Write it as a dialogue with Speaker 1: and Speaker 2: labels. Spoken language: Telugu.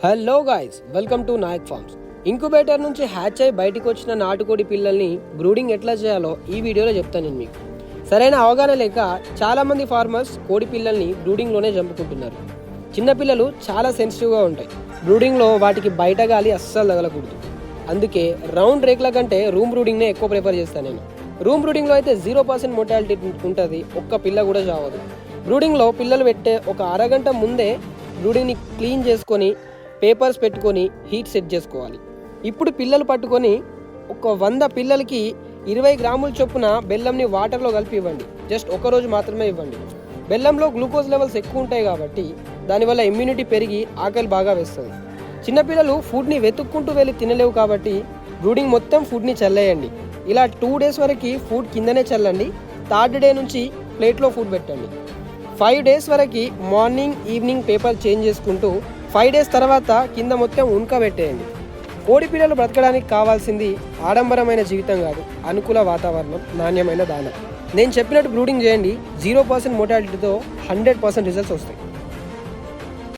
Speaker 1: Hello guys, welcome to Nayak farms. Incubator నుంచి హ్యాచ్ అయి బయటకు వచ్చిన నాటుకోడి పిల్లల్ని బ్రూడింగ్ ఎట్లా చేయాలో ఈ వీడియోలో చెప్తాను నేను మీకు. సరైన అవగాహన లేక చాలామంది ఫార్మర్స్ కోడి పిల్లల్ని బ్రూడింగ్లోనే చంపుకుంటున్నారు. చిన్నపిల్లలు చాలా సెన్సిటివ్గా ఉంటాయి. బ్రూడింగ్లో వాటికి బయట గాలి అస్సలు తగలకూడదు. అందుకే రౌండ్ రేక్ల కంటే రూమ్ బ్రూడింగ్నే ఎక్కువ ప్రిఫర్ చేస్తాను నేను. రూమ్ బ్రూడింగ్లో అయితే 0% మోర్టాలిటీ ఉంటుంది, ఒక్క పిల్ల కూడా చావదు. బ్రూడింగ్లో పిల్లలు పెట్టే ఒక అరగంట ముందే బ్రూడింగ్ని క్లీన్ చేసుకొని పేపర్స్ పెట్టుకొని హీట్ సెట్ చేసుకోవాలి. ఇప్పుడు పిల్లలు పట్టుకొని ఒక 100 పిల్లలకి 20 గ్రాముల చొప్పున బెల్లంని వాటర్లో కలిపి ఇవ్వండి. జస్ట్ ఒకరోజు మాత్రమే ఇవ్వండి. బెల్లంలో గ్లూకోజ్ లెవెల్స్ ఎక్కువ ఉంటాయి కాబట్టి దానివల్ల ఇమ్యూనిటీ పెరిగి ఆకలి బాగా వేస్తుంది. చిన్నపిల్లలు ఫుడ్ని వెతుక్కుంటూ వెళ్ళి తినలేవు కాబట్టి బ్రూడింగ్ మొత్తం ఫుడ్ని చల్లేయండి. ఇలా 2 డేస్ వరకు ఫుడ్ కిందనే చల్లండి. 3rd డే నుంచి ప్లేట్లో ఫుడ్ పెట్టండి. 5 డేస్ వరకు మార్నింగ్ ఈవినింగ్ పేపర్ చేంజ్ చేసుకుంటూ 5 డేస్ తర్వాత కింద మొత్తం ఉణకబెట్టేయండి. కోడి పిల్లలు బ్రతకడానికి కావాల్సింది ఆడంబరమైన జీవితం కాదు, అనుకూల వాతావరణం, నాణ్యమైన దాన. నేను చెప్పినట్టు బ్రూడింగ్ చేయండి. 0% మోర్టాలిటీతో 100% రిజల్ట్స్ వస్తాయి.